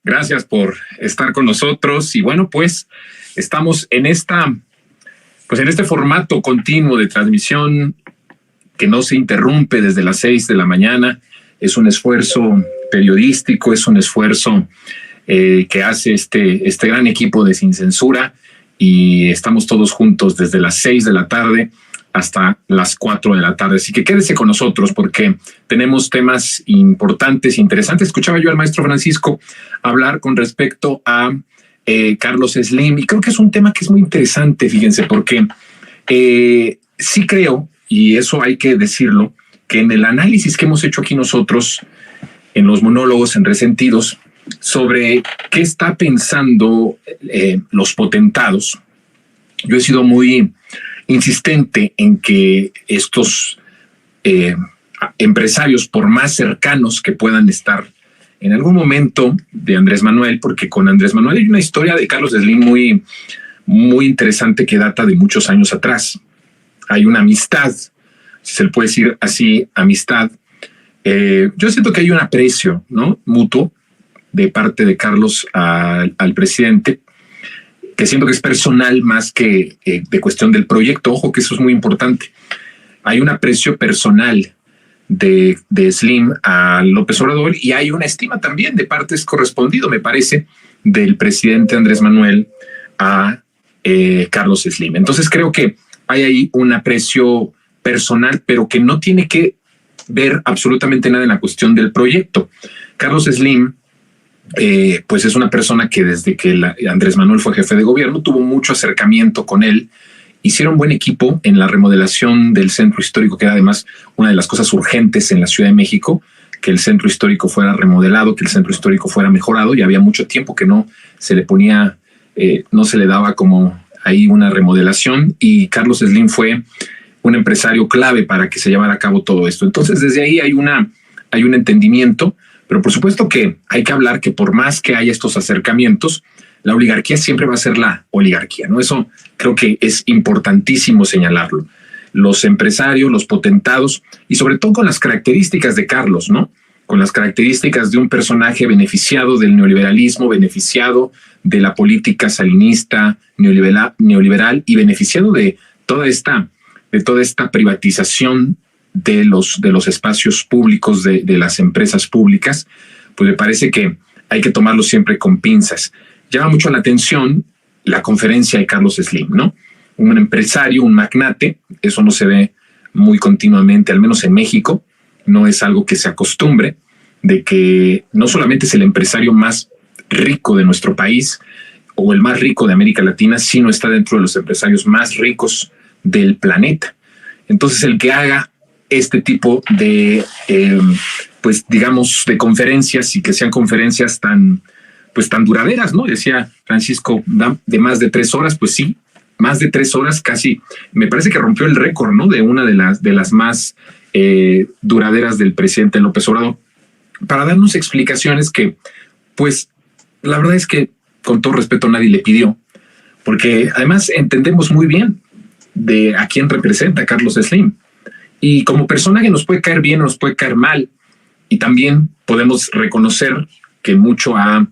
Gracias por estar con nosotros. Y bueno, pues estamos en este formato continuo de transmisión que no se interrumpe desde las 6 de la mañana. Es un esfuerzo periodístico, es un esfuerzo que hace este gran equipo de Sin Censura, y estamos todos juntos desde las 6 de la tarde hasta las 4 de la tarde. Así que quédese con nosotros porque tenemos temas importantes, interesantes. Escuchaba yo al maestro Francisco hablar con respecto a Carlos Slim, y creo que es un tema que es muy interesante, fíjense, porque sí creo, y eso hay que decirlo, que en el análisis que hemos hecho aquí nosotros, en los monólogos en Resentidos, sobre qué está pensando los potentados, yo he sido muy insistente en que estos empresarios, por más cercanos que puedan estar en algún momento de Andrés Manuel, porque con Andrés Manuel hay una historia de Carlos Slim muy, muy interesante que data de muchos años atrás. Hay una amistad, si se le puede decir así, amistad. Yo siento que hay un aprecio, ¿no?, mutuo de parte de Carlos al presidente, que siento que es personal más que de cuestión del proyecto. Ojo, que eso es muy importante. Hay un aprecio personal de Slim a López Obrador, y hay una estima también de partes correspondido, me parece, del presidente Andrés Manuel a Carlos Slim. Entonces creo que hay ahí un aprecio personal, pero que no tiene que ver absolutamente nada en la cuestión del proyecto. Carlos Slim pues es una persona que desde que Andrés Manuel fue jefe de gobierno tuvo mucho acercamiento con él. Hicieron buen equipo en la remodelación del centro histórico, que era además una de las cosas urgentes en la Ciudad de México, que el centro histórico fuera remodelado, que el centro histórico fuera mejorado, y había mucho tiempo que no se le ponía, no se le daba como ahí una remodelación, y Carlos Slim fue un empresario clave para que se llevara a cabo todo esto. Entonces desde ahí hay un entendimiento. Pero por supuesto que hay que hablar que por más que haya estos acercamientos, la oligarquía siempre va a ser la oligarquía, ¿no? Eso creo que es importantísimo señalarlo. Los empresarios, los potentados, y sobre todo con las características de Carlos, ¿no? Con las características de un personaje beneficiado del neoliberalismo, beneficiado de la política salinista neoliberal y beneficiado de toda esta privatización de los espacios públicos, de las empresas públicas. Pues me parece que hay que tomarlo siempre con pinzas. Llama mucho la atención la conferencia de Carlos Slim, ¿no? Un empresario, un magnate. Eso no se ve muy continuamente, al menos en México. No es algo que se acostumbre, de que no solamente es el empresario más rico de nuestro país o el más rico de América Latina, sino está dentro de los empresarios más ricos del planeta. Entonces, el que haga este tipo de, pues digamos, de conferencias, y que sean conferencias tan duraderas, ¿no? Decía Francisco, de más de 3 horas, pues sí, más de 3 horas casi. Me parece que rompió el récord, ¿no?, de una de las más duraderas del presidente López Obrador, para darnos explicaciones que, pues, la verdad es que, con todo respeto, nadie le pidió, porque además entendemos muy bien de a quién representa Carlos Slim. Y como personaje nos puede caer bien o nos puede caer mal, y también podemos reconocer que mucho ha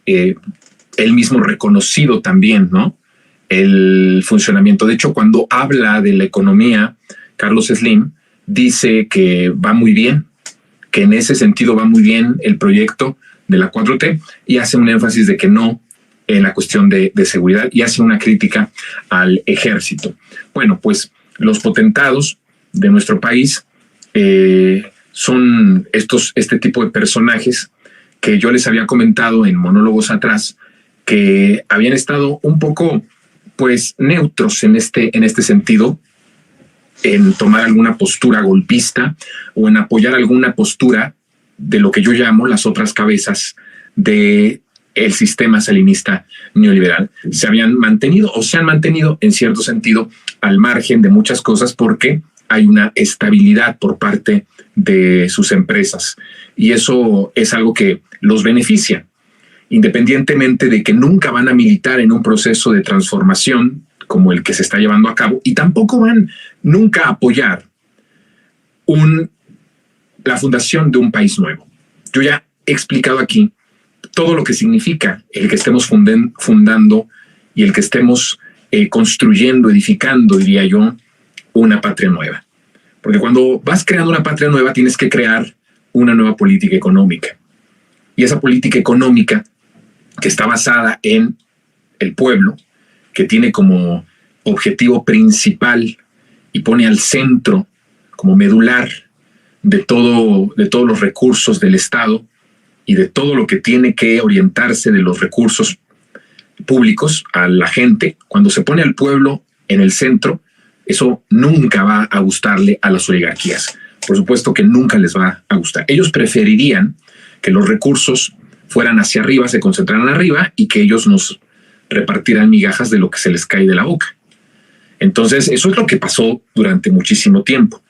él mismo reconocido también, ¿no?, el funcionamiento. De hecho, cuando habla de la economía, Carlos Slim dice que va muy bien, que en ese sentido va muy bien el proyecto de la 4T, y hace un énfasis de que no en la cuestión de seguridad, y hace una crítica al ejército. Bueno, pues los potentados de nuestro país son este tipo de personajes que yo les había comentado en monólogos atrás, que habían estado un poco, pues, neutros en este sentido, en tomar alguna postura golpista o en apoyar alguna postura de lo que yo llamo las otras cabezas de el sistema salinista neoliberal. Se habían mantenido o se han mantenido en cierto sentido al margen de muchas cosas, porque hay una estabilidad por parte de sus empresas, y eso es algo que los beneficia, independientemente de que nunca van a militar en un proceso de transformación como el que se está llevando a cabo, y tampoco van nunca a apoyar la fundación de un país nuevo. Yo ya he explicado aquí todo lo que significa el que estemos fundando y el que estemos construyendo, edificando, diría yo, una patria nueva. Porque cuando vas creando una patria nueva tienes que crear una nueva política económica. Y esa política económica que está basada en el pueblo, que tiene como objetivo principal y pone al centro como medular de todos los recursos del Estado y de todo lo que tiene que orientarse de los recursos públicos a la gente, cuando se pone al pueblo en el centro, eso nunca va a gustarle a las oligarquías. Por supuesto que nunca les va a gustar. Ellos preferirían que los recursos fueran hacia arriba, se concentraran arriba y que ellos nos repartieran migajas de lo que se les cae de la boca. Entonces, eso es lo que pasó durante muchísimo tiempo.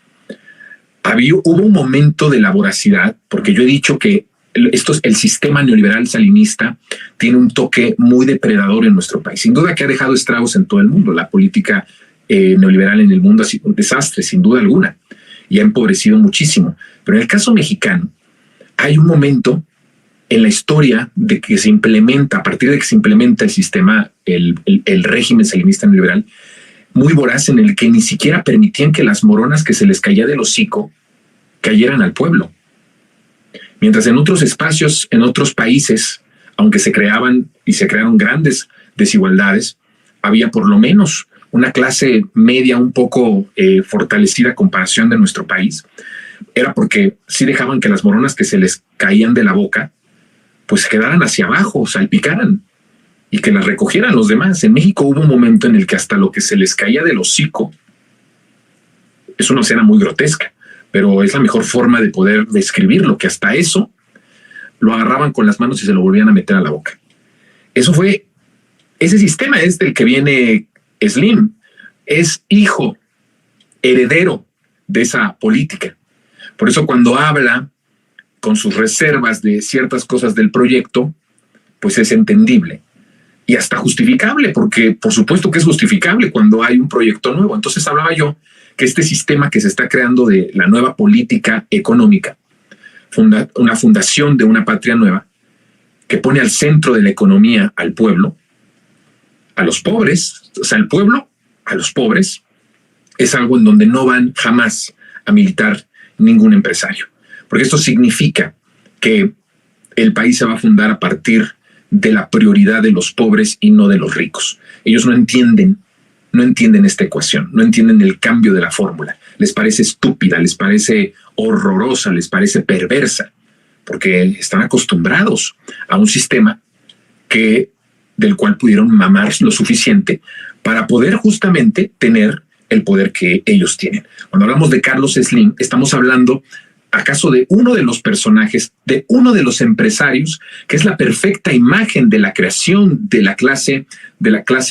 Hubo un momento de la voracidad, porque yo he dicho que el sistema neoliberal salinista tiene un toque muy depredador en nuestro país. Sin duda que ha dejado estragos en todo el mundo. La política neoliberal en el mundo ha sido un desastre, sin duda alguna, y ha empobrecido muchísimo. Pero en el caso mexicano, hay un momento en la historia de que se implementa, a partir de que se implementa el sistema, el régimen salinista neoliberal, muy voraz, en el que ni siquiera permitían que las moronas que se les caía del hocico cayeran al pueblo. Mientras en otros espacios, en otros países, aunque se crearon grandes desigualdades, había por lo menos una clase media un poco fortalecida a comparación de nuestro país. Era porque sí dejaban que las moronas que se les caían de la boca pues quedaran hacia abajo, salpicaran, y que las recogieran los demás. En México hubo un momento en el que hasta lo que se les caía del hocico, es una escena muy grotesca, pero es la mejor forma de poder describirlo, que hasta eso lo agarraban con las manos y se lo volvían a meter a la boca. Ese sistema es del que viene Slim, es hijo, heredero de esa política. Por eso cuando habla con sus reservas de ciertas cosas del proyecto, pues es entendible y hasta justificable, porque por supuesto que es justificable cuando hay un proyecto nuevo. Entonces hablaba yo que este sistema que se está creando de la nueva política económica, una fundación de una patria nueva, que pone al centro de la economía al pueblo, a los pobres, o sea, al pueblo, a los pobres, es algo en donde no van jamás a militar ningún empresario. Porque esto significa que el país se va a fundar a partir de la prioridad de los pobres y no de los ricos. Ellos no entienden esta ecuación, no entienden el cambio de la fórmula. Les parece estúpida, les parece horrorosa, les parece perversa, porque están acostumbrados a un sistema del cual pudieron mamar lo suficiente para poder justamente tener el poder que ellos tienen. Cuando hablamos de Carlos Slim, estamos hablando acaso de uno de los personajes, de uno de los empresarios, que es la perfecta imagen de la creación de la clase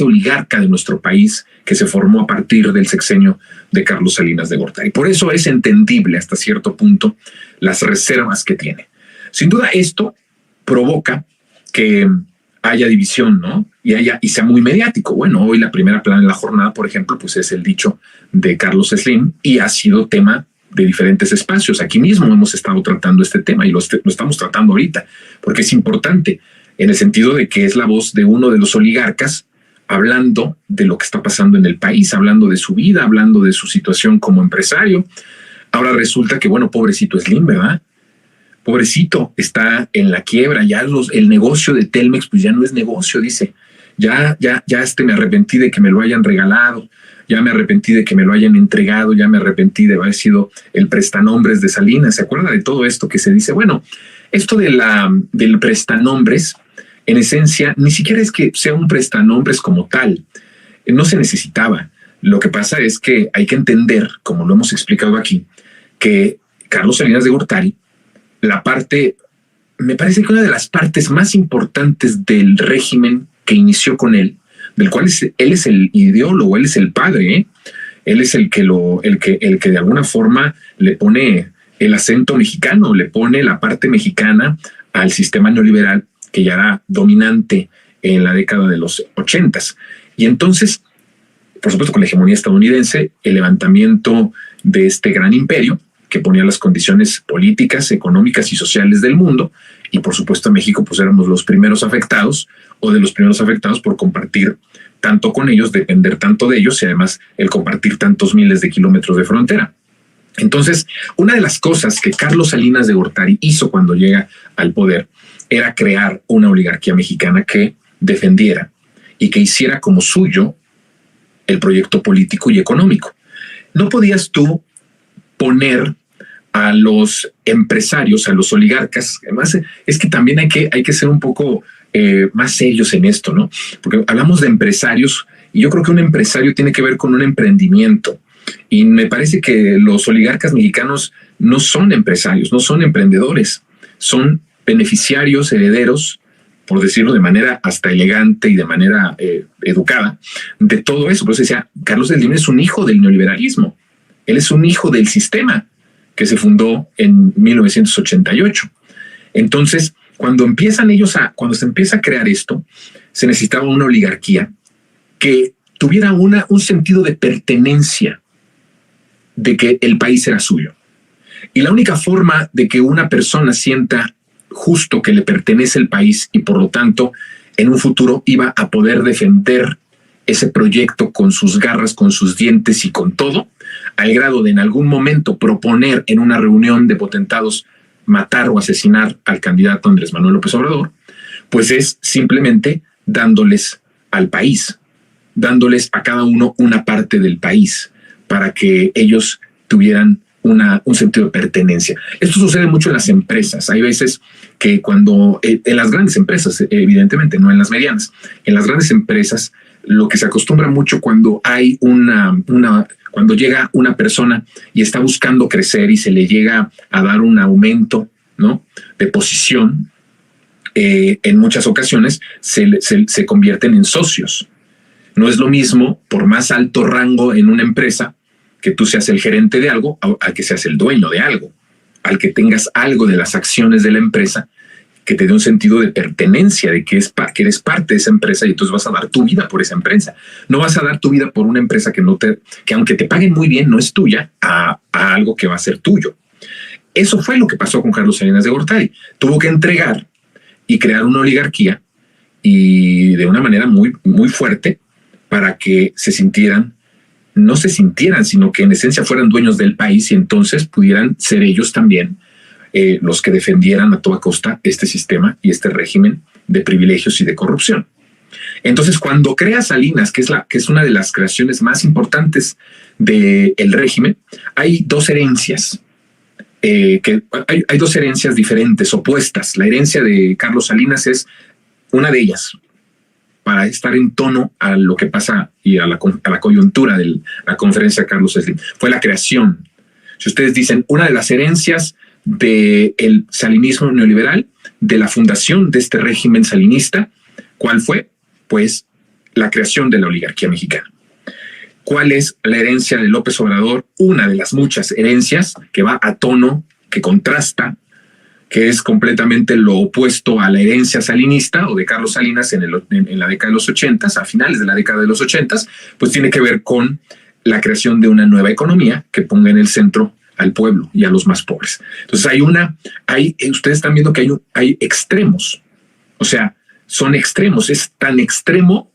oligarca de nuestro país, que se formó a partir del sexenio de Carlos Salinas de Gortari. Por eso es entendible hasta cierto punto las reservas que tiene. Sin duda esto provoca que haya división, ¿no? Y sea muy mediático. Bueno, hoy la primera plana de la jornada, por ejemplo, pues es el dicho de Carlos Slim y ha sido tema de diferentes espacios. Aquí mismo hemos estado tratando este tema y lo estamos tratando ahorita, porque es importante en el sentido de que es la voz de uno de los oligarcas hablando de lo que está pasando en el país, hablando de su vida, hablando de su situación como empresario. Ahora resulta que, bueno, pobrecito Slim, ¿verdad? Pobrecito, está en la quiebra, ya el negocio de Telmex pues ya no es negocio, dice. Ya me arrepentí de que me lo hayan regalado, ya me arrepentí de que me lo hayan entregado, ya me arrepentí de haber sido el prestanombres de Salinas. ¿Se acuerda de todo esto que se dice? Bueno, esto del prestanombres, en esencia, ni siquiera es que sea un prestanombres como tal. No se necesitaba. Lo que pasa es que hay que entender, como lo hemos explicado aquí, que Carlos Salinas de Gortari, me parece que una de las partes más importantes del régimen que inició con él, del cual él es el ideólogo, él es el padre, ¿eh? Él es el que de alguna forma le pone el acento mexicano, le pone la parte mexicana al sistema neoliberal que ya era dominante en la década de los 80s. Y entonces, por supuesto, con la hegemonía estadounidense, el levantamiento de este gran imperio, que ponía las condiciones políticas, económicas y sociales del mundo. Y por supuesto, en México, pues éramos los primeros afectados o de los primeros afectados por compartir tanto con ellos, depender tanto de ellos y además el compartir tantos miles de kilómetros de frontera. Entonces, una de las cosas que Carlos Salinas de Gortari hizo cuando llega al poder era crear una oligarquía mexicana que defendiera y que hiciera como suyo el proyecto político y económico. No podías tú poner a los empresarios, a los oligarcas, además es que también hay que ser un poco más serios en esto, ¿no? Porque hablamos de empresarios y yo creo que un empresario tiene que ver con un emprendimiento. Y me parece que los oligarcas mexicanos no son empresarios, no son emprendedores, son beneficiarios, herederos, por decirlo de manera hasta elegante y de manera educada, de todo eso. Por eso decía, Carlos Slim es un hijo del neoliberalismo, él es un hijo del sistema que se fundó en 1988. Entonces, cuando se empieza a crear esto, se necesitaba una oligarquía que tuviera un sentido de pertenencia, de que el país era suyo. Y la única forma de que una persona sienta justo que le pertenece el país y por lo tanto en un futuro iba a poder defender ese proyecto con sus garras, con sus dientes y con todo, al grado de en algún momento proponer en una reunión de potentados matar o asesinar al candidato Andrés Manuel López Obrador, pues es simplemente dándoles al país, dándoles a cada uno una parte del país, para que ellos tuvieran un sentido de pertenencia. Esto sucede mucho en las empresas. Hay veces que cuando, en las grandes empresas, evidentemente, no en las medianas, en las grandes empresas, lo que se acostumbra mucho cuando hay cuando llega una persona y está buscando crecer y se le llega a dar un aumento, ¿no?, de posición, en muchas ocasiones se convierten en socios. No es lo mismo, por más alto rango en una empresa, que tú seas el gerente de algo, al que seas el dueño de algo, al que tengas algo de las acciones de la empresa, que te dé un sentido de pertenencia, de que eres parte de esa empresa y entonces vas a dar tu vida por esa empresa. No vas a dar tu vida por una empresa que aunque te paguen muy bien, no es tuya, a algo que va a ser tuyo. Eso fue lo que pasó con Carlos Salinas de Gortari. Tuvo que entregar y crear una oligarquía y de una manera muy, muy fuerte para que no se sintieran, sino que en esencia fueran dueños del país y entonces pudieran ser ellos también los que defendieran a toda costa este sistema y este régimen de privilegios y de corrupción. Entonces, cuando crea Salinas, que es una de las creaciones más importantes del régimen, hay dos herencias. Hay dos herencias diferentes, opuestas. La herencia de Carlos Salinas es una de ellas, para estar en tono a lo que pasa y a la coyuntura de la conferencia de Carlos Slim. Fue la creación. Si ustedes dicen una de las herencias del salinismo neoliberal, de la fundación de este régimen salinista, ¿cuál fue? Pues la creación de la oligarquía mexicana. ¿Cuál es la herencia de López Obrador? Una de las muchas herencias que va a tono, que contrasta, que es completamente lo opuesto a la herencia salinista o de Carlos Salinas en la década de los 80s, a finales de la década de los 80s, pues tiene que ver con la creación de una nueva economía que ponga en el centro al pueblo y a los más pobres. Entonces ustedes están viendo que hay extremos, o sea, son extremos, es tan extremo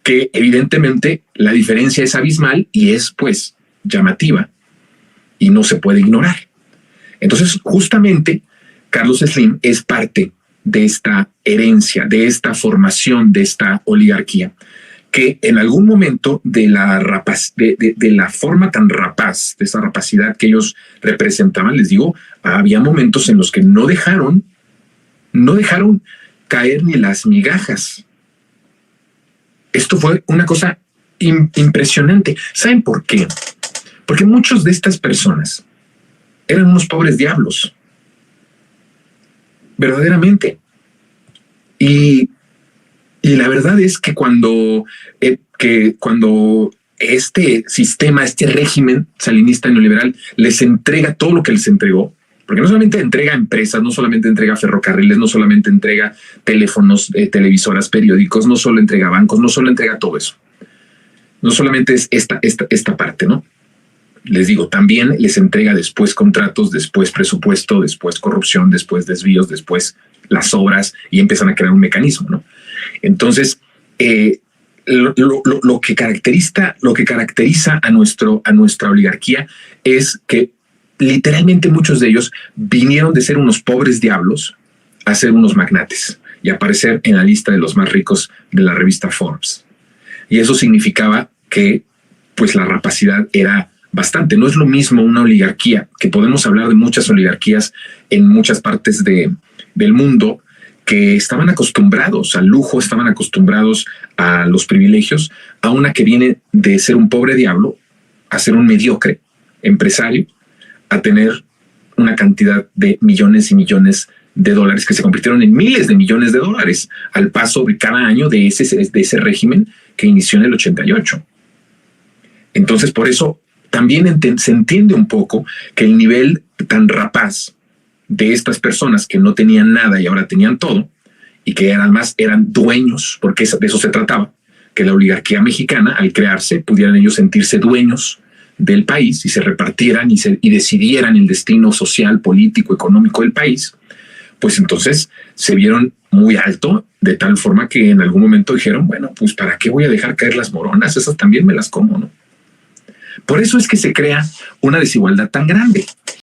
que evidentemente la diferencia es abismal y es pues llamativa y no se puede ignorar. Entonces, justamente, Carlos Slim es parte de esta herencia, de esta formación, de esta oligarquía, que en algún momento de la forma tan rapaz, de esa rapacidad que ellos representaban, les digo, había momentos en los que no dejaron caer ni las migajas. Esto fue una cosa impresionante. ¿Saben por qué? Porque muchos de estas personas eran unos pobres diablos, verdaderamente. Y la verdad es que cuando este sistema, este régimen salinista neoliberal les entrega todo lo que les entregó, porque no solamente entrega empresas, no solamente entrega ferrocarriles, no solamente entrega teléfonos, televisoras, periódicos, no solo entrega bancos, no solo entrega todo eso. No solamente es esta parte, ¿no? les digo, también les entrega después contratos, después presupuesto, después corrupción, después desvíos, después las obras y empiezan a crear un mecanismo, ¿no? Entonces, lo que caracteriza a nuestra oligarquía es que literalmente muchos de ellos vinieron de ser unos pobres diablos a ser unos magnates y aparecer en la lista de los más ricos de la revista Forbes. Y eso significaba que pues la rapacidad era bastante. No es lo mismo una oligarquía, que podemos hablar de muchas oligarquías en muchas partes del mundo que estaban acostumbrados al lujo, estaban acostumbrados a los privilegios, a una que viene de ser un pobre diablo a ser un mediocre empresario, a tener una cantidad de millones y millones de dólares que se convirtieron en miles de millones de dólares al paso de cada año de ese régimen que inició en el 88. Entonces, por eso también se entiende un poco que el nivel tan rapaz de estas personas que no tenían nada y ahora tenían todo, y que además eran dueños, porque de eso se trataba, que la oligarquía mexicana, al crearse, pudieran ellos sentirse dueños del país y se repartieran y decidieran el destino social, político, económico del país, pues entonces se vieron muy alto, de tal forma que en algún momento dijeron, bueno, pues ¿para qué voy a dejar caer las moronas? Esas también me las como, ¿no? Por eso es que se crea una desigualdad tan grande.